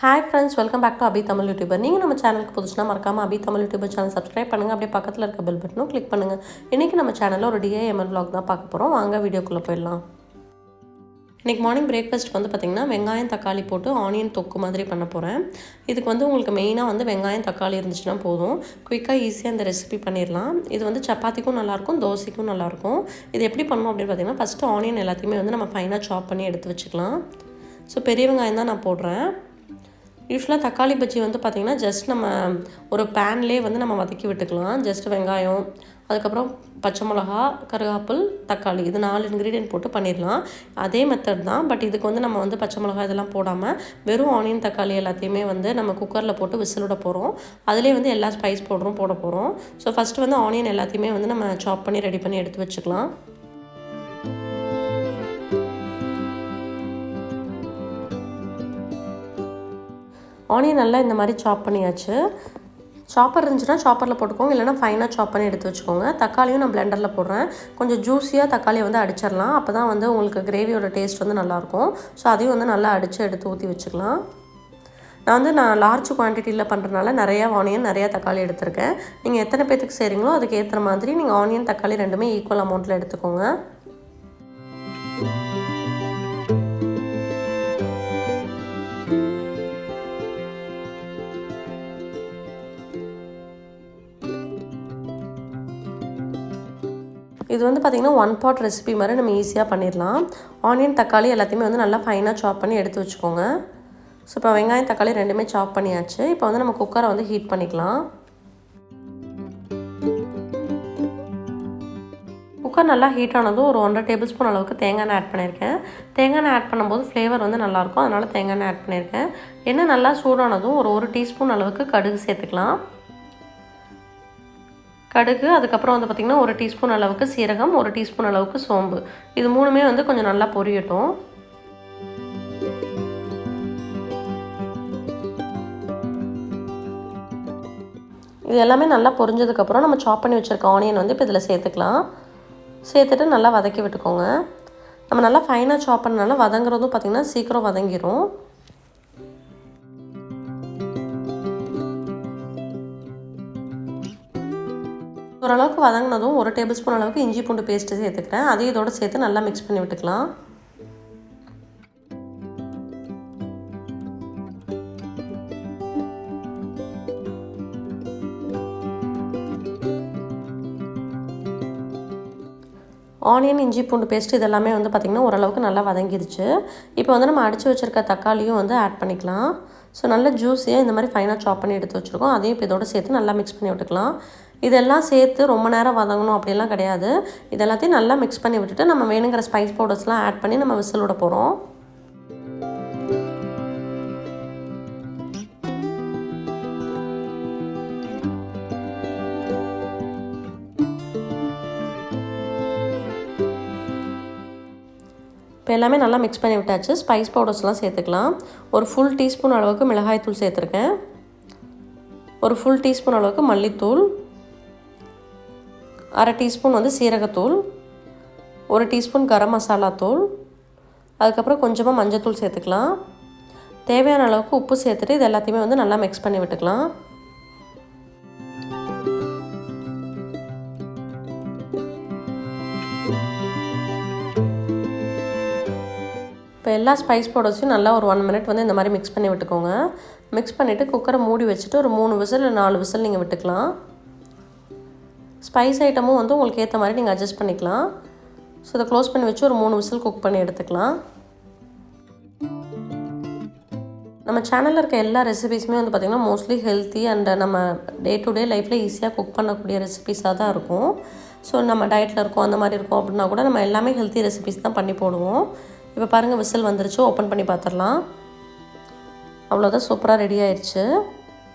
Hi friends, welcome back to abitamilyoutuber. நீங்கள் நம்ம சேனலுக்கு புதுசுனா மறக்காம abitamilyoutuber சேனல் சப்ஸ்கிரைப் பண்ணுங்க. அப்படியே பக்கத்துல இருக்க பெல் பட்டனும் கிளிக் பண்ணுங்க. இன்னைக்கு நம்ம சேனல்ல ஒரு DIML vlog தான் பார்க்க போறோம். வாங்க வீடியோக்குள்ள போயிடலாம். இன்னைக்கு மார்னிங் பிரேக்ஃபாஸ்ட்க்கு வந்து பாத்தீங்கன்னா வெங்காயம் தக்காளி போட்டு ஆனியன் தொக்கு மாதிரி பண்ண போறேன். இதுக்கு வந்து உங்களுக்கு மெயினா வந்து வெங்காயம் தக்காளி இருந்துச்சுனா போதும். குயிக்கா ஈஸியா இந்த ரெசிபி பண்ணிரலாம். இது வந்து சப்பாத்திக்கும் நல்லா இருக்கும், தோசைக்கும் நல்லா இருக்கும். இது எப்படி பண்ணனும் அப்படி பாத்தீங்கன்னா ஃபர்ஸ்ட் ஆனியன் எல்லாத்தையுமே வந்து நம்ம ஃபைனா சாப் பண்ணி எடுத்து வச்சுக்கலாம். சோ பெரிய வெங்காயம் தான் நான் போடுறேன். யூசுவலாக தக்காளி பஜ்ஜி வந்து பார்த்திங்கன்னா ஜஸ்ட் நம்ம ஒரு பேன்லேயே வந்து நம்ம வதக்கி விட்டுக்கலாம். ஜஸ்ட் வெங்காயம், அதுக்கப்புறம் பச்சை மிளகா, கருவேப்பில், தக்காளி இது 4 இன்க்ரீடியன்ட் போட்டு பண்ணிடலாம். அதே மெத்தட் தான். பட் இதுக்கு வந்து நம்ம வந்து பச்சை மிளகா இதெல்லாம் போடாமல் வெறும் ஆனியன் தக்காளி எல்லாத்தையுமே வந்து நம்ம குக்கரில் போட்டு விசில் விட போகிறோம். அதிலே வந்து எல்லா ஸ்பைஸ் பவுடரும் போட போகிறோம். ஸோ ஃபஸ்ட்டு வந்து ஆனியன் எல்லாத்தையுமே வந்து நம்ம சாப் பண்ணி ரெடி பண்ணி எடுத்து வச்சுக்கலாம். ஆனியன் நல்லா இந்த மாதிரி சாப் பண்ணியாச்சு. சாப்பர் இருந்துச்சுன்னா சாப்பரில் போட்டுக்கோங்க, இல்லைனா ஃபைனாக சாப் பண்ணி எடுத்து வச்சுக்கோங்க. தக்காளியும் நான் பிளெண்டரில் போடுறேன். கொஞ்சம் ஜூஸியாக தக்காளியை வந்து அடிச்சிடலாம். அப்போ தான் வந்து உங்களுக்கு கிரேவியோட டேஸ்ட் வந்து நல்லாயிருக்கும். ஸோ அதையும் வந்து நல்லா அடித்து எடுத்து ஊற்றி வச்சுக்கலாம். நான் லார்ஜ் குவான்டிட்டியில் பண்ணுறதுனால நிறையா ஆனியன் நிறையா தக்காளி எடுத்திருக்கேன். நீங்கள் எத்தனை பேத்துக்கு செய்கிறீங்களோ அதுக்கு ஏற்ற மாதிரி நீங்கள் ஆனியன் தக்காளி ரெண்டுமே ஈக்குவல் அமௌண்ட்டில் எடுத்துக்கோங்க. இது வந்து பார்த்திங்கன்னா 1 pot ரெசிபி மாதிரி நம்ம ஈஸியாக பண்ணிடலாம். ஆனியன் தக்காளி எல்லாத்தையுமே வந்து நல்லா ஃபைனாக சாப் பண்ணி எடுத்து வச்சுக்கோங்க. ஸோ இப்போ வெங்காயம் தக்காளி ரெண்டுமே சாப் பண்ணியாச்சு. இப்போ வந்து நம்ம குக்கரை வந்து ஹீட் பண்ணிக்கலாம். குக்கர் நல்லா ஹீட் ஆனதும் ஒரு 1.5 டேபிள் ஸ்பூன் அளவுக்கு தேங்காய் எண்ணெய் ஆட் பண்ணியிருக்கேன். தேங்காய் எண்ணெய் ஆட் பண்ணும்போது ஃப்ளேவர் வந்து நல்லாயிருக்கும், அதனால் தேங்காய் எண்ணெய் ஆட் பண்ணியிருக்கேன். எண்ணெய் நல்லா சூடானதும் ஒரு 1 டீஸ்பூன் அளவுக்கு கடுகு சேர்த்துக்கலாம். கடுகு, அதுக்கப்புறம் வந்து பார்த்திங்கன்னா 1 டீஸ்பூன் அளவுக்கு சீரகம், 1 டீஸ்பூன் அளவுக்கு சோம்பு, இது மூணுமே வந்து கொஞ்சம் நல்லா பொரியட்டும். இது எல்லாமே நல்லா பொரிஞ்சதுக்கப்புறம் நம்ம சாப் பண்ணி வச்சுருக்க ஆனியன் வந்து இப்போ இதில் சேர்த்துக்கலாம். சேர்த்துட்டு நல்லா வதக்கி விட்டுக்கோங்க. நம்ம நல்லா ஃபைனாக சாப் பண்ணனால வதங்குறதும் பார்த்திங்கன்னா சீக்கிரம் வதங்கிடும். ஓரளவுக்கு வதங்கினதும் 1 டேபிள் ஸ்பூன் அளவுக்கு இஞ்சி பூண்டு பேஸ்ட்டு சேர்த்துக்கிறேன். அதையும் இதோட சேர்த்து நல்லா மிக்ஸ் பண்ணி விட்டுக்கலாம். ஆனியன், இஞ்சி பூண்டு பேஸ்ட் இதெல்லாமே வந்து பார்த்திங்கன்னா ஓரளவுக்கு நல்லா வதங்கிடுச்சு. இப்போ வந்து நம்ம அடித்து வச்சுருக்க தக்காளியும் வந்து ஆட் பண்ணிக்கலாம். ஸோ நல்லா ஜூஸியாக இந்த மாதிரி ஃபைனாக சாப் பண்ணி எடுத்து வச்சுருக்கோம். அதையும் இப்போ இதோட சேர்த்து நல்லா மிக்ஸ் பண்ணி விட்டுக்கலாம். இதெல்லாம் சேர்த்து ரொம்ப நேரம் வதங்கணும் அப்படிலாம் கிடையாது. இது எல்லாத்தையும் நல்லா மிக்ஸ் பண்ணி விட்டுட்டு நம்ம வேணுங்கிற ஸ்பைஸ் பவுடர்ஸ்லாம் ஆட் பண்ணி நம்ம விசில் விட போகிறோம். இப்போ எல்லாமே நல்லா மிக்ஸ் பண்ணி விட்டாச்சு. ஸ்பைஸ் பவுடர்ஸ்லாம் சேர்த்துக்கலாம். ஒரு ஃபுல் டீஸ்பூன் அளவுக்கு மிளகாய்த்தூள் சேர்த்துருக்கேன். ஒரு ஃபுல் டீஸ்பூன் அளவுக்கு மல்லித்தூள், 1/2 டீஸ்பூன் வந்து சீரகத்தூள், 1 டீஸ்பூன் கரம் மசாலா தூள், அதுக்கப்புறம் கொஞ்சமாக மஞ்சத்தூள் சேர்த்துக்கலாம். தேவையான அளவுக்கு உப்பு சேர்த்துட்டு இது எல்லாத்தையுமே வந்து நல்லா மிக்ஸ் பண்ணி விட்டுக்கலாம். இப்போ எல்லா ஸ்பைஸ் பவுடர்ஸையும் நல்லா ஒரு 1 மினிட் வந்து இந்த மாதிரி மிக்ஸ் பண்ணி விட்டுக்கோங்க. மிக்ஸ் பண்ணிவிட்டு குக்கரை மூடி வச்சுட்டு ஒரு 3 விசில் இல்லை 4 விசில் நீங்கள் விட்டுக்கலாம். ஸ்பைஸ் ஐட்டமும் வந்து உங்களுக்கு ஏற்ற மாதிரி நீங்கள் அட்ஜஸ்ட் பண்ணிக்கலாம். ஸோ இதை க்ளோஸ் பண்ணி வச்சு ஒரு 3 விசில் குக் பண்ணி எடுத்துக்கலாம். நம்ம சேனலில் இருக்க எல்லா ரெசிபீஸுமே வந்து பார்த்திங்கன்னா மோஸ்ட்லி ஹெல்த்தி அண்ட் நம்ம டே டு டே லைஃப்பில் ஈஸியாக குக் பண்ணக்கூடிய ரெசிபீஸாக தான் இருக்கும். ஸோ நம்ம டயட்டில் இருக்கோம் அந்த மாதிரி இருக்கும் அப்படின்னா கூட நம்ம எல்லாமே ஹெல்த்தி ரெசிபீஸ் தான் பண்ணி போடுவோம். இப்போ பாருங்கள் விசில் வந்துருச்சு. ஓப்பன் பண்ணி பார்த்துடலாம். அவ்வளோதான், சூப்பராக ரெடி ஆயிடுச்சு.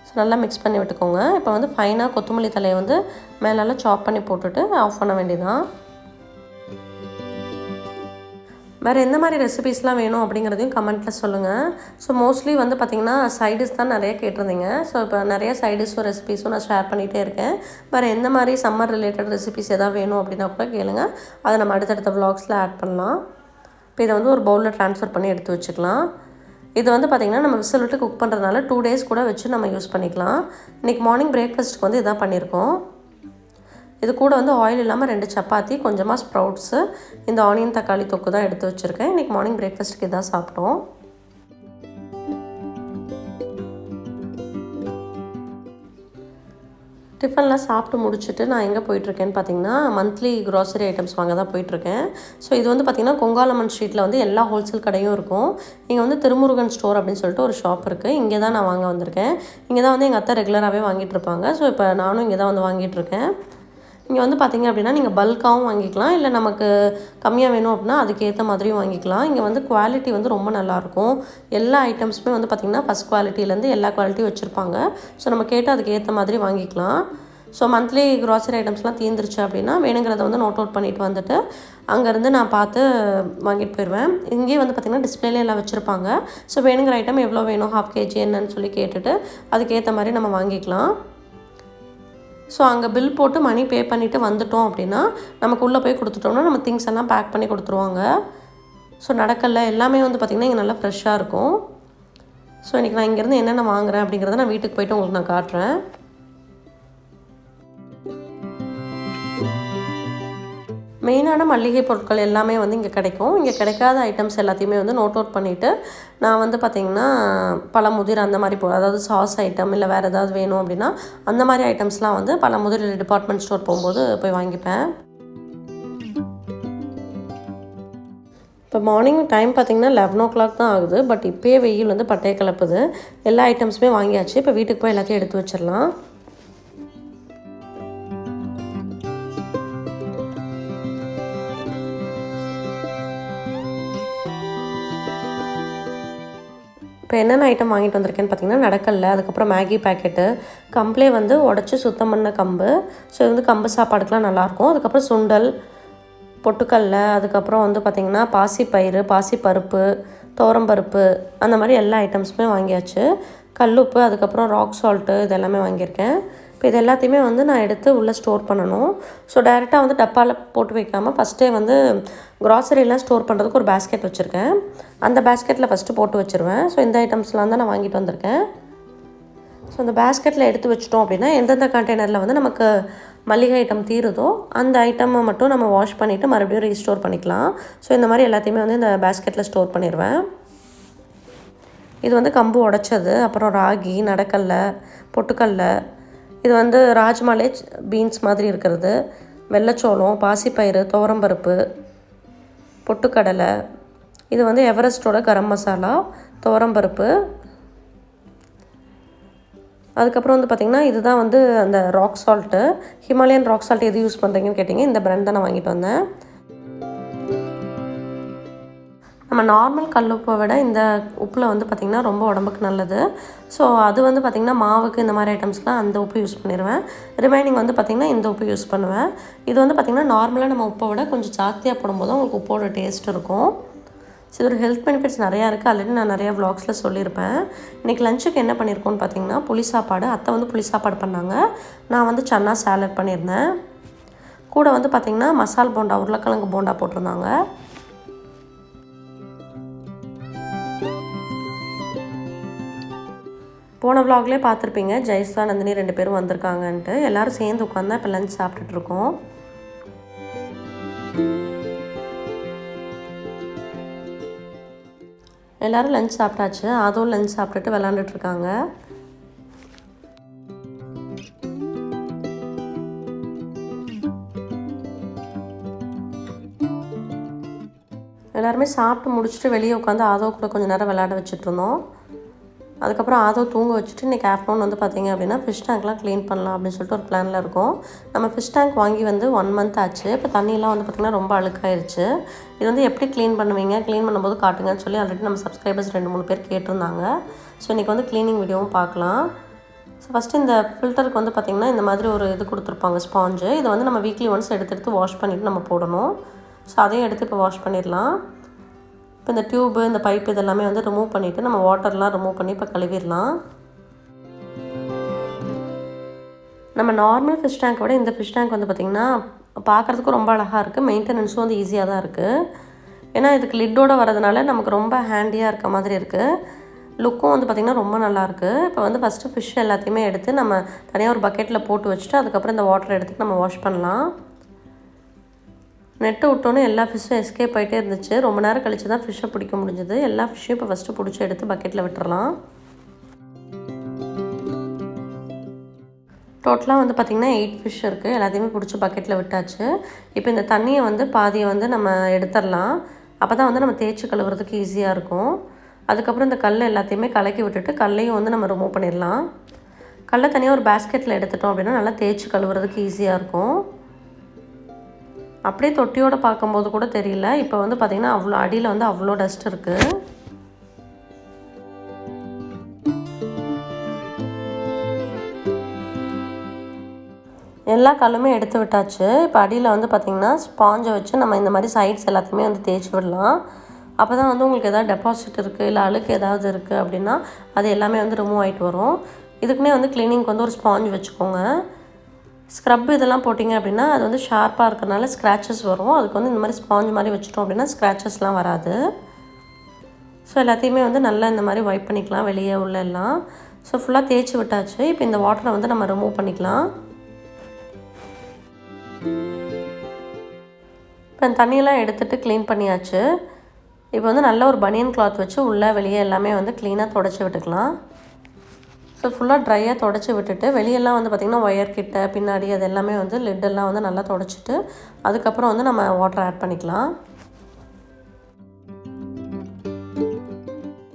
ஸோ நல்லா மிக்ஸ் பண்ணி விட்டுக்கோங்க. இப்போ வந்து ஃபைனாக கொத்தமல்லி தலையை வந்து மேலெல்லாம் சாப் பண்ணி போட்டுட்டு ஆஃப் பண்ண வேண்டியதான். வேறு எந்த மாதிரி ரெசிபீஸ்லாம் வேணும் அப்படிங்கிறதையும் கமெண்ட்டில் சொல்லுங்கள். ஸோ மோஸ்ட்லி வந்து பார்த்திங்கன்னா சைடிஷ் தான் நிறைய கேட்டிருந்தீங்க. ஸோ இப்போ நிறைய சைடிஷும் ரெசிபீஸும் நான் ஷேர் பண்ணிகிட்டே இருக்கேன். வேறு எந்த மாதிரி சம்மர் ரிலேட்டட் ரெசிபீஸ் எதாவது வேணும் அப்படின்னா கூட கேளுங்க. அதை நம்ம அடுத்தடுத்த வ்ளாக்ஸில் ஆட் பண்ணலாம். இப்போ இதை வந்து ஒரு பவுலில் ட்ரான்ஸ்ஃபர் பண்ணி எடுத்து வச்சுக்கலாம். இது வந்து பார்த்திங்கன்னா நம்ம விசில் விட்டு குக் பண்ணுறதுனால 2 days கூட வச்சு நம்ம யூஸ் பண்ணிக்கலாம். இன்றைக்கி மார்னிங் பிரேக்ஃபாஸ்ட்டுக்கு வந்து இதான் பண்ணியிருக்கோம். இது கூட வந்து ஆயில் இல்லாமல் 2 சப்பாத்தி, கொஞ்சமாக ஸ்ப்ரவுட்ஸு, இந்த ஆனியன் தக்காளி தொக்கு தான் எடுத்து வச்சுருக்கேன். இன்றைக்கி மார்னிங் பிரேக்ஃபாஸ்ட்டுக்கு இதான் சாப்பிட்டோம். டிஃபன்லாம் சாப்பிட்டு முடிச்சுட்டு நான் எங்கே போயிட்டுருக்கேன்னு பார்த்தீங்கன்னா, மந்த்லி க்ராசரி ஐட்டம்ஸ் வாங்க தான் போயிட்டுருக்கேன். ஸோ இது வந்து பார்த்திங்கன்னா கொங்காலம்மன் ஸ்ட்ரீட்டில் வந்து எல்லா ஹோல்சேல் கடையும் இருக்கும். இங்கே வந்து திருமுருகன் ஸ்டோர் அப்படின்னு சொல்லிட்டு ஒரு ஷாப் இருக்குது. இங்கே தான் நான் வாங்க வந்திருக்கேன். இங்கே தான் வந்து எங்கள் அத்தை ரெகுலராகவே வாங்கிட்டு இருப்பாங்க. ஸோ இப்போ நானும் இங்கே தான் வந்து வாங்கிட்டுருக்கேன். இங்கே வந்து பார்த்திங்க அப்படின்னா நீங்கள் பல்காகவும் வாங்கிக்கலாம், இல்லை நமக்கு கம்மியாக வேணும் அப்படின்னா அதுக்கேற்ற மாதிரியும் வாங்கிக்கலாம். இங்கே வந்து குவாலிட்டி வந்து ரொம்ப நல்லாயிருக்கும். எல்லா ஐட்டம்ஸுமே வந்து பார்த்திங்கன்னா ஃபஸ்ட் குவாலிட்டிலேருந்து எல்லா குவாலிட்டியும் வச்சுருப்பாங்க. ஸோ நம்ம கேட்டு அதுக்கு ஏற்ற மாதிரி வாங்கிக்கலாம். ஸோ மந்த்லி க்ராசரி ஐட்டம்ஸ்லாம் தீர்ந்துருச்சு அப்படின்னா வேணுங்கிறத வந்து நோட் அவுட் பண்ணிவிட்டு வந்துட்டு அங்கேருந்து நான் பார்த்து வாங்கிட்டு போயிடுவேன். இங்கேயே வந்து பார்த்திங்கன்னா டிஸ்பிளேல எல்லாம் வச்சுருப்பாங்க. ஸோ வேணுங்கிற ஐட்டம் எவ்வளோ வேணும், 1/2 kg என்னன்னு சொல்லி கேட்டுட்டு அதுக்கேற்ற மாதிரி நம்ம வாங்கிக்கலாம். ஸோ அங்கே பில் போட்டு மணி பே பண்ணிவிட்டு வந்துட்டோம் அப்படின்னா நமக்கு உள்ளே போய் கொடுத்துட்டோம்னா நம்ம திங்ஸ் எல்லாம் பேக் பண்ணி கொடுத்துருவாங்க. ஸோ நடக்கல எல்லாமே வந்து பார்த்திங்கன்னா இங்கே நல்லா ஃப்ரெஷ்ஷாக இருக்கும். ஸோ இன்றைக்கி நான் இங்கேருந்து என்னென்ன வாங்குகிறேன் அப்படிங்கிறத நான் வீட்டுக்கு போய்ட்டு உங்களுக்கு நான் காட்டுறேன். மெயினான மளிகை பொருட்கள் எல்லாமே வந்து இங்கே கிடைக்கும். இங்கே கிடைக்காத ஐட்டம்ஸ் எல்லாத்தையுமே வந்து நோட் அவுட் பண்ணிவிட்டு நான் வந்து பார்த்திங்கன்னா பழமுதிர் அந்த மாதிரி அதாவது சாஸ் ஐட்டம் இல்லை வேறு ஏதாவது வேணும் அப்படின்னா அந்த மாதிரி ஐட்டம்ஸ்லாம் வந்து பழமுதிர் டிபார்ட்மெண்ட் ஸ்டோர் போகும்போது போய் வாங்கிப்பேன். இப்போ மார்னிங் டைம் பார்த்திங்கன்னா 11 o'clock தான் ஆகுது. பட் இப்போயே வெயில் வந்து பட்டையை கிளப்புது. எல்லா ஐட்டம்ஸுமே வாங்கியாச்சு. இப்போ வீட்டுக்கு போய் எல்லாத்தையும் எடுத்து வச்சிடலாம். இப்போ என்னென்ன ஐட்டம் வாங்கிட்டு வந்திருக்கேன்னு பார்த்தீங்கன்னா நடக்கல்ல, அதுக்கப்புறம் மேகி பேக்கெட்டு, கம்பளே வந்து உடச்சி சுத்தம் பண்ண கம்பு. ஸோ இது வந்து கம்பு சாப்பாடுக்கெலாம் நல்லாயிருக்கும். அதுக்கப்புறம் சுண்டல், பொட்டுக்கல்ல, அதுக்கப்புறம் வந்து பார்த்திங்கன்னா பாசிப்பயிறு, பாசிப்பருப்பு, துவரம்பருப்பு, அந்த மாதிரி எல்லா ஐட்டம்ஸுமே வாங்கியாச்சு. கல்லுப்பு, அதுக்கப்புறம் ராக் சால்ட்டு, இது எல்லாமே வாங்கியிருக்கேன். இப்போ இது எல்லாத்தையுமே வந்து நான் எடுத்து உள்ளே ஸ்டோர் பண்ணணும். ஸோ டைரெக்டாக வந்து டப்பாவில் போட்டு வைக்காமல் ஃபஸ்ட்டே வந்து க்ராசரிலாம் ஸ்டோர் பண்ணுறதுக்கு ஒரு பேஸ்கெட் வச்சுருக்கேன். அந்த பேஸ்கெட்டில் ஃபஸ்ட்டு போட்டு வச்சுருவேன். ஸோ இந்த ஐட்டம்ஸ்லாம் தான் நான் வாங்கிட்டு வந்திருக்கேன். ஸோ அந்த பேஸ்கெட்டில் எடுத்து வச்சிட்டோம் அப்படின்னா எந்தெந்த கண்டெய்னரில் வந்து நமக்கு மளிகை ஐட்டம் தீருதோ அந்த ஐட்டமை மட்டும் நம்ம வாஷ் பண்ணிவிட்டு மறுபடியும் ரீஸ்டோர் பண்ணிக்கலாம். ஸோ இந்த மாதிரி எல்லாத்தையுமே வந்து இந்த பேஸ்கெட்டில் ஸ்டோர் பண்ணிடுவேன். இது வந்து கம்பு உடைச்சது, அப்புறம் ராகி, நடக்கல்ல, பொட்டுக்கல்ல, இது வந்து ராஜ்மாலே பீன்ஸ் மாதிரி இருக்கிறது, வெள்ளைச்சோளம், பாசிப்பயிறு, துவரம்பருப்பு, பொட்டுக்கடலை, இது வந்து எவரெஸ்ட்டோட கரம் மசாலா, துவரம்பருப்பு, அதுக்கப்புறம் வந்து பார்த்திங்கன்னா இதுதான் வந்து அந்த rock salt. Himalayan rock salt எது யூஸ் பண்ணுறீங்கன்னு கேட்டிங்க, இந்த பிராண்ட் தான் நான் வாங்கிட்டு வந்தேன். நம்ம நார்மல் கல் உப்பை விட இந்த உப்பில் வந்து பார்த்திங்கன்னா ரொம்ப உடம்புக்கு நல்லது. ஸோ அது வந்து பார்த்திங்கன்னா மாவுக்கு இந்த மாதிரி ஐட்டம்ஸ்லாம் அந்த உப்பு யூஸ் பண்ணிடுவேன். ரிமைனிங் வந்து பார்த்திங்கன்னா இந்த உப்பு யூஸ் பண்ணுவேன். இது வந்து பார்த்திங்கன்னா நார்மலாக நம்ம உப்பை விட கொஞ்சம் ஜாஸ்தியாக போடும்போது உங்களுக்கு உப்போட டேஸ்ட் இருக்கும். ஸோ இதோட ஹெல்த் பெனிஃபிட்ஸ் நிறையா இருக்குது. ஆல்ரெடி நான் நிறையா வ்ளாக்ஸில் சொல்லியிருப்பேன். இன்றைக்கி லஞ்சுக்கு என்ன பண்ணியிருக்கோன்னு பார்த்திங்கன்னா புளி சாப்பாடு. அத்தை வந்து புளி சாப்பாடு பண்ணாங்க. நான் வந்து சன்னா சாலட் பண்ணியிருந்தேன். கூட வந்து பார்த்திங்கன்னா மசால் போண்டா, உருளைக்கிழங்கு போண்டா போட்டிருந்தாங்க. போன விலாக்லேயே பார்த்துருப்பீங்க, ஜெயஸ்தா, நந்தினி 2 பேரும் வந்திருக்காங்கன்ட்டு. எல்லோரும் சேர்ந்து உட்காந்து இப்போ லஞ்ச் சாப்பிட்டுட்ருக்கோம். எல்லோரும் லஞ்ச் சாப்பிட்டாச்சு. அதுவும் லஞ்ச் சாப்பிட்டுட்டு விளாண்டுட்ருக்காங்க. எல்லாருமே சாப்பிட்டு முடிச்சுட்டு வெளியே உட்காந்து ஆதோ கூட கொஞ்சம் நேரம் விளையாட வச்சுட்ருந்தோம். அதுக்கப்புறம் ஆதோ தூங்க வச்சுட்டு இன்றைக்கி ஆஃப்டர்நூன் வந்து பார்த்திங்க அப்படின்னா ஃபிஷ் டேங்க்லாம் க்ளீன் பண்ணலாம் அப்படின்னு சொல்லிட்டு ஒரு பிளானில் இருக்கும். நம்ம ஃபிஷ் டேங்க் வாங்கி வந்து 1 month ஆச்சு. இப்போ தண்ணியெலாம் வந்து பார்த்திங்கன்னா ரொம்ப அழுக்காயிருச்சு. இது வந்து எப்படி க்ளீன் பண்ணுவீங்க, க்ளீன் பண்ணும்போது காட்டுங்கன்னு சொல்லி ஆல்ரெடி நம்ம சப்ஸ்கிரைபர்ஸ் 2-3 பேர் கேட்டிருந்தாங்க. ஸோ இன்றைக்கி வந்து க்ளீனிங் வீடியோவும் பார்க்கலாம். ஸோ ஃபஸ்ட்டு இந்த ஃபில்டருக்கு வந்து பார்த்திங்கன்னா இந்த மாதிரி ஒரு இது கொடுத்துருப்பாங்க, ஸ்பாஞ்சு. இதை வந்து நம்ம வீக்லி ஒன்ஸ் எடுத்து வாஷ் பண்ணிவிட்டு நம்ம போடணும். ஸோ அதையும் எடுத்து இப்போ வாஷ் பண்ணிடலாம். இப்போ இந்த டியூப்பு, இந்த பைப் இதெல்லாமே வந்து ரிமூவ் பண்ணிவிட்டு நம்ம வாட்டர்லாம் ரிமூவ் பண்ணி இப்போ கழுவிடலாம். நம்ம நார்மல் ஃபிஷ் டேங்க்கை விட இந்த ஃபிஷ் டேங்க் வந்து பார்த்திங்கன்னா பார்க்குறதுக்கும் ரொம்ப அழகாக இருக்குது. மெயின்டெனன்ஸும் வந்து ஈஸியாக தான் இருக்குது. ஏன்னா இதுக்கு லிட்டோடு வரதுனால நமக்கு ரொம்ப ஹேண்டியாக இருக்க மாதிரி இருக்குது. லுக்கும் வந்து பார்த்திங்கன்னா ரொம்ப நல்லாயிருக்கு. இப்போ வந்து ஃபஸ்ட்டு ஃபிஷ் எல்லாத்தையுமே எடுத்து நம்ம தனியாக ஒரு பக்கெட்டில் போட்டு வச்சுட்டு அதுக்கப்புறம் இந்த வாட்டரை எடுத்துட்டு நம்ம வாஷ் பண்ணலாம். நெட்டு விட்டோன்னே எல்லா ஃபிஷ்ஷும் எஸ்கேப் ஆகிட்டே இருந்துச்சு. ரொம்ப நேரம் கழித்து தான் ஃபிஷ்ஷை பிடிக்க முடிஞ்சது. எல்லா ஃபிஷ்ஷையும் இப்போ ஃபஸ்ட்டு பிடிச்சி எடுத்து பக்கெட்டில் விட்டுறலாம். டோட்டலாக வந்து பார்த்திங்கன்னா 8 ஃபிஷ் இருக்குது. எல்லாத்தையுமே பிடிச்சி பக்கெட்டில் விட்டாச்சு. இப்போ இந்த தண்ணியை வந்து பாதியை வந்து நம்ம எடுத்துடலாம். அப்போ தான் வந்து நம்ம தேய்ச்சி கழுவுறதுக்கு ஈஸியாக இருக்கும். அதுக்கப்புறம் இந்த கல் எல்லாத்தையுமே கலக்கி விட்டுட்டு கல்லையும் வந்து நம்ம ரிமூவ் பண்ணிடலாம். கல்லை தனியாக ஒரு பேஸ்கெட்டில் எடுத்துட்டோம் அப்படின்னா நல்லா தேய்ச்சி கழுவுறதுக்கு ஈஸியாக இருக்கும். அப்படியே தொட்டியோடு பார்க்கும்போது கூட தெரியல. இப்போ வந்து பார்த்திங்கன்னா அவ்வளோ அடியில் வந்து அவ்வளோ டஸ்ட் இருக்குது. எல்லா கல்லுமே எடுத்து விட்டாச்சு. இப்போ அடியில் வந்து பார்த்திங்கன்னா ஸ்பாஞ்சை வச்சு நம்ம இந்த மாதிரி சைட்ஸ் எல்லாத்தையுமே வந்து தேய்ச்சி விடலாம். அப்போ தான் வந்து உங்களுக்கு எதாவது டெபாசிட் இருக்குது இல்லை அழுக்கு ஏதாவது இருக்குது அப்படின்னா அது எல்லாமே வந்து ரிமூவ் ஆகிட்டு வரும். இதுக்குன்னே வந்து க்ளீனிங்க்கு வந்து ஒரு ஸ்பாஞ்ச் வச்சுக்கோங்க. ஸ்க்ரப் இதெல்லாம் போட்டிங்க அப்படின்னா அது வந்து ஷார்ப்பாக இருக்கிறனால ஸ்க்ராச்சஸ் வரும். அதுக்கு வந்து இந்த மாதிரி ஸ்பாஞ்ச் மாதிரி வச்சுட்டோம் அப்படின்னா ஸ்க்ராச்சஸ்லாம் வராது. ஸோ எல்லாத்தையுமே வந்து நல்லா இந்த மாதிரி வைப் பண்ணிக்கலாம் வெளியே உள்ள எல்லாம். ஸோ ஃபுல்லாக தேய்ச்சி விட்டாச்சு. இப்போ இந்த வாட்டரை வந்து நம்ம ரிமூவ் பண்ணிக்கலாம். இப்போ இந்த தண்ணியெல்லாம் எடுத்துகிட்டு க்ளீன் பண்ணியாச்சு. இப்போ வந்து நல்ல ஒரு பனியன் கிளாத் வச்சு உள்ளே வெளியே எல்லாமே வந்து க்ளீனாக தொடச்சி விட்டுக்கலாம். ஸோ ஃபுல்லாக ட்ரையாக தொடச்சி விட்டுட்டு வெளியெல்லாம் வந்து பார்த்திங்கன்னா ஒயர் கிட்ட பின்னாடி அது எல்லாமே வந்து லிட்டெல்லாம் வந்து நல்லா தொடச்சிட்டு அதுக்கப்புறம் வந்து நம்ம வாட்டர் ஆட் பண்ணிக்கலாம்.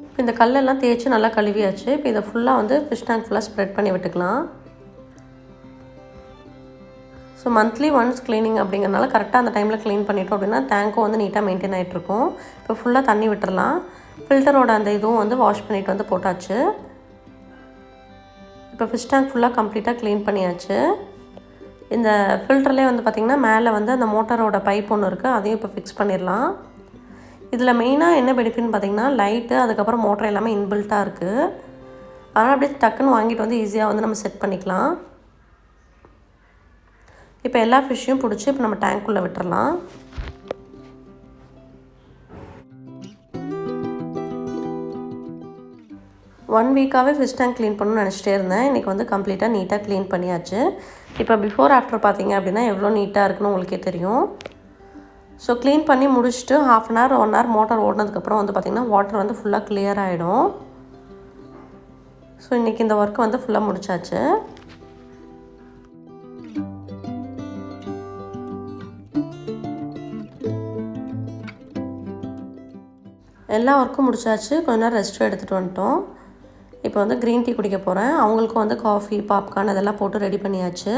இப்போ இந்த கல்லெல்லாம் தேய்ச்சி நல்லா கழுவியாச்சு. இப்போ இதை ஃபுல்லாக வந்து ஃபிஷ் டேங்க் ஃபுல்லாக ஸ்ப்ரெட் பண்ணி விட்டுக்கலாம். ஸோ மந்த்லி ஒன்ஸ் க்ளீனிங் அப்படிங்கிறனால கரெக்டாக அந்த டைமில் க்ளீன் பண்ணிட்டோம் அப்படின்னா டேங்க்கும் வந்து நீட்டாக மெயின்டைன் ஆகிட்ருக்கும். இப்போ ஃபுல்லாக தண்ணி விட்டுறலாம். ஃபில்டரோட அந்த இதுவும் வந்து வாஷ் பண்ணிவிட்டு வந்து போட்டாச்சு. இப்போ ஃபிஷ் டேங்க் ஃபுல்லாக கம்ப்ளீட்டாக க்ளீன் பண்ணியாச்சு. இந்த ஃபில்டர்லேயே வந்து பார்த்திங்கன்னா மேலே வந்து அந்த மோட்டரோட பைப் ஒன்று இருக்குது. அதையும் இப்போ ஃபிக்ஸ் பண்ணிடலாம். இதில் மெயினாக என்ன பெனிஃபிட்னு பார்த்திங்கன்னா லைட்டு அதுக்கப்புறம் மோட்டர் எல்லாமே இன்பில்ட்டாக இருக்குது. அதனால் அப்படியே டக்குன்னு வாங்கிட்டு வந்து ஈஸியாக வந்து நம்ம செட் பண்ணிக்கலாம். இப்போ எல்லா ஃபிஷ்ஷையும் பிடிச்சி இப்போ நம்ம டேங்க்குள்ளே விட்டுறலாம். ஒன் வீக்காகவே ஃபிஷ் டேங்க் க்ளீன் பண்ணணும்னு நினச்சிட்டே இருந்தேன். இன்றைக்கி வந்து கம்ப்ளீட்டாக நீட்டாக க்ளீன் பண்ணியாச்சு. இப்போ பிஃபோர் ஆஃப்டர் பார்த்தீங்க அப்படின்னா எவ்வளோ நீட்டாக இருக்குன்னு உங்களுக்கே தெரியும். ஸோ க்ளீன் பண்ணி முடிச்சுட்டு 1/2 அன் ஹவர் 1 ஹவர் மோட்டர் ஓடினதுக்கப்புறம் வந்து பார்த்திங்கன்னா வாட்டர் வந்து ஃபுல்லாக கிளியர் ஆகிடும். ஸோ இன்றைக்கி இந்த ஒர்க் வந்து ஃபுல்லாக முடிச்சாச்சு. எல்லா ஒர்க்கும் முடிச்சாச்சு. கொஞ்ச நேரம் ரெஸ்ட்டும் எடுத்துகிட்டு வந்துட்டோம். இப்போ வந்து க்ரீன் டீ குடிக்க போகிறேன். அவங்களுக்கும் வந்து காஃபி பாப்கார்ன் அதெல்லாம் போட்டு ரெடி பண்ணியாச்சு.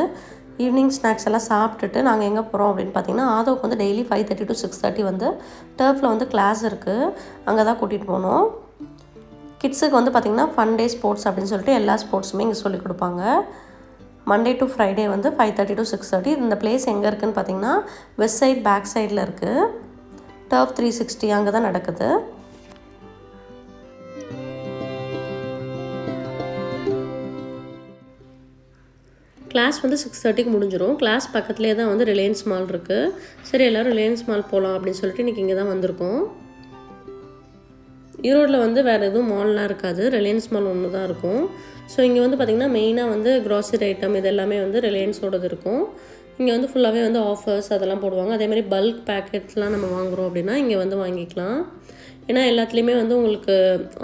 ஈவினிங் ஸ்நாக்ஸ் எல்லாம் சாப்பிட்டுட்டு நாங்கள் எங்கே போகிறோம் அப்படின்னு பார்த்தீங்கன்னா ஆதோவுக்கு வந்து டெய்லி 5:30 to 6:30 வந்து டர்ஃபில் வந்து கிளாஸ் இருக்குது. அங்கே தான் கூட்டிகிட்டு போகணும். கிட்ஸுக்கு வந்து பார்த்திங்கன்னா ஃபன் டே ஸ்போர்ட்ஸ் அப்படின்னு சொல்லிட்டு எல்லா ஸ்போர்ட்ஸுமே இங்கே சொல்லிக் கொடுப்பாங்க. மண்டே டு ஃப்ரைடே வந்து 5:30 to 6:30. இந்த பிளேஸ் எங்கே இருக்குதுன்னு பார்த்தீங்கன்னா வெஸ்ட் சைட் பேக் சைடில் இருக்குது. டர்ஃப் 360 அங்கே தான் நடக்குது. கிளாஸ் வந்து 6:30க்கு முடிஞ்சிடும். கிளாஸ் பக்கத்துலேயே தான் வந்து ரிலையன்ஸ் மால் இருக்குது. சரி எல்லோரும் ரிலையன்ஸ் மால் போகலாம் அப்படின்னு சொல்லிட்டு இன்றைக்கி இங்கே தான் வந்திருக்கோம். ஈரோடில் வந்து வேறு எதுவும் மால்லாம் இருக்காது. ரிலையன்ஸ் மால் ஒன்று தான் இருக்கும். ஸோ இங்கே வந்து பார்த்திங்கன்னா மெயினாக வந்து க்ராசரி ஐட்டம் இது எல்லாமே வந்து ரிலையன்ஸோடது இருக்கும். இங்கே வந்து ஃபுல்லாகவே வந்து ஆஃபர்ஸ் அதெல்லாம் போடுவாங்க. அதேமாதிரி பல்க் பேக்கெட்ஸ்லாம் நம்ம வாங்குகிறோம் அப்படின்னா இங்கே வந்து வாங்கிக்கலாம். ஏன்னா எல்லாத்துலேயுமே வந்து உங்களுக்கு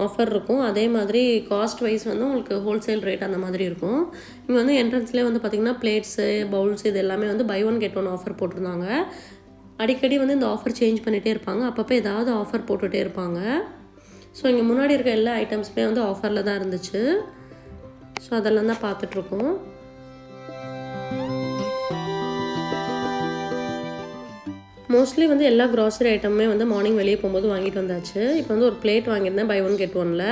ஆஃபர் இருக்கும். அதே மாதிரி காஸ்ட் வைஸ் வந்து உங்களுக்கு ஹோல்சேல் ரேட் அந்த மாதிரி இருக்கும். இங்கே வந்து என்ட்ரன்ஸ்லேயே வந்து பார்த்திங்கன்னா பிளேட்ஸு பவுல்ஸ் இது எல்லாமே வந்து buy one get one offer போட்டிருந்தாங்க. அடிக்கடி வந்து இந்த ஆஃபர் சேஞ்ச் பண்ணிகிட்டே இருப்பாங்க. அப்பப்போ ஏதாவது ஆஃபர் போட்டுகிட்டே இருப்பாங்க. ஸோ இங்கே முன்னாடி இருக்க எல்லா ஐட்டம்ஸுமே வந்து ஆஃபரில் தான் இருந்துச்சு. ஸோ அதெல்லாம் தான் பார்த்துட்ருக்கோம். மோஸ்ட்லி வந்து எல்லா க்ராசரி ஐட்டமுமே வந்து மார்னிங் வெளியே போகும்போது வாங்கிட்டு வந்தாச்சு. இப்போ வந்து ஒரு பிளேட் வாங்கியிருந்தேன் பை ஒன் கெட் ஒனில்.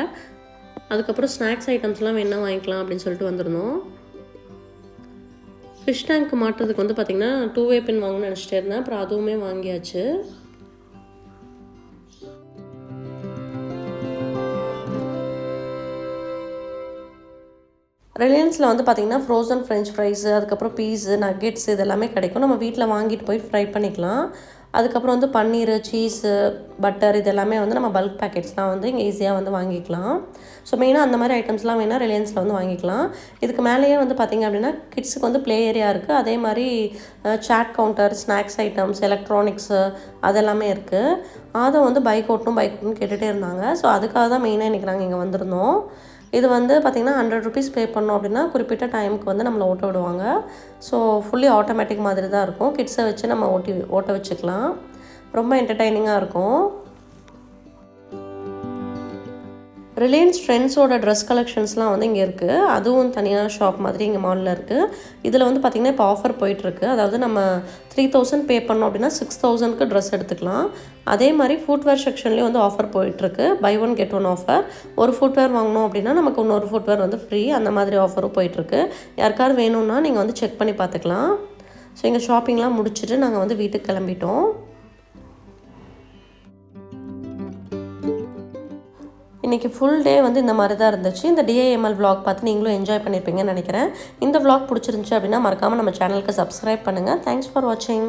அதுக்கப்புறம் ஸ்நாக்ஸ் ஐட்டம்ஸ்லாம் வேணா வாங்கிக்கலாம் அப்படின்னு சொல்லிட்டு வந்திருந்தோம். ஃபிஷ் டேங்க் மாட்டுறதுக்கு வந்து பார்த்திங்கன்னா 2-வே பின் வாங்கணும்னு நினச்சிட்டே இருந்தேன். அப்புறம் அதுவுமே வாங்கியாச்சு. ரிலையன்ஸில் வந்து பார்த்திங்கன்னா ஃப்ரோசன் ஃப்ரெஞ்ச் ஃப்ரைஸு அதுக்கப்புறம் பீஸு நக்கெட்ஸ் இது எல்லாமே கிடைக்கும். நம்ம வீட்டில் வாங்கிட்டு போய் ஃப்ரை பண்ணிக்கலாம். அதுக்கப்புறம் வந்து பன்னீர், சீஸு, பட்டர் இது எல்லாமே வந்து நம்ம பல்க் பேக்கெட்ஸ்லாம் வந்து இங்கே ஈஸியாக வந்து வாங்கிக்கலாம். ஸோ மெயினாக அந்த மாதிரி ஐட்டம்ஸ்லாம் வேணால் ரிலையன்ஸில் வந்து வாங்கிக்கலாம். இதுக்கு மேலேயே வந்து பார்த்திங்க அப்படின்னா கிட்ஸுக்கு வந்து ப்ளே ஏரியா இருக்குது. அதே மாதிரி chaat counter, snacks items, electronics அதெல்லாமே இருக்குது. அதை வந்து பைக் ஓட்டணும்னு கேட்டுகிட்டே இருந்தாங்க. ஸோ அதுக்காக தான் மெயினாக இன்றைக்கி நாங்கள் இங்கே வந்திருந்தோம். இது வந்து பார்த்திங்கன்னா ₹100 பே பண்ணோம் அப்படின்னா குறிப்பிட்ட டைமுக்கு வந்து நம்மளை ஓட்ட விடுவாங்க. ஸோ ஃபுல்லி ஆட்டோமேட்டிக் மாதிரி தான் இருக்கும். கிட்ஸை வச்சு நம்ம ஓட்ட வச்சுக்கலாம். ரொம்ப என்டர்டைனிங்காக இருக்கும். ரிலையன்ஸ் ட்ரெண்ட்ஸோட ட்ரெஸ் கலெக்ஷன்ஸ்லாம் வந்து இங்கே இருக்குது. அதுவும் தனியாக ஷாப் மாதிரி இங்கே மாலில் இருக்குது. இதில் வந்து பார்த்திங்கன்னா இப்போ ஆஃபர் போயிட்டுருக்கு. அதாவது நம்ம 3000 பே பண்ணோம் அப்படின்னா 6000க்கு ட்ரெஸ் எடுத்துக்கலாம். அதே மாதிரி ஃபுட்வேர் செக்ஷன்லேயும் வந்து ஆஃபர் போயிட்டுருக்கு. Buy one get one offer. ஒரு ஃபுட்வேர் வாங்கினோம் அப்படின்னா நமக்கு இன்னொரு ஃபுட்வேர் வந்து ஃப்ரீ. அந்த மாதிரி ஆஃபரும் போயிட்டுருக்கு. யாருக்காவது வேணும்னா நீங்கள் வந்து செக் பண்ணி பார்த்துக்கலாம். ஸோ இங்கே ஷாப்பிங்லாம் முடிச்சுட்டு நாங்கள் வந்து வீட்டுக்கு கிளம்பிட்டோம். இன்றைக்கி ஃபுல் டே வந்து இந்த மாதிரி தான் இருந்துச்சு. இந்த DIML vlog பார்த்து நீங்களும் என்ஜாய் பண்ணியிருப்பீங்கன்னு நினைக்கிறேன். இந்த vlog பிடிச்சிருந்துச்சு அப்படின்னா மறக்காமல் நம்ம சேனலுக்கு சப்ஸ்கிரைப் பண்ணுங்கள். தேங்க்ஸ் ஃபார் வாட்சிங்.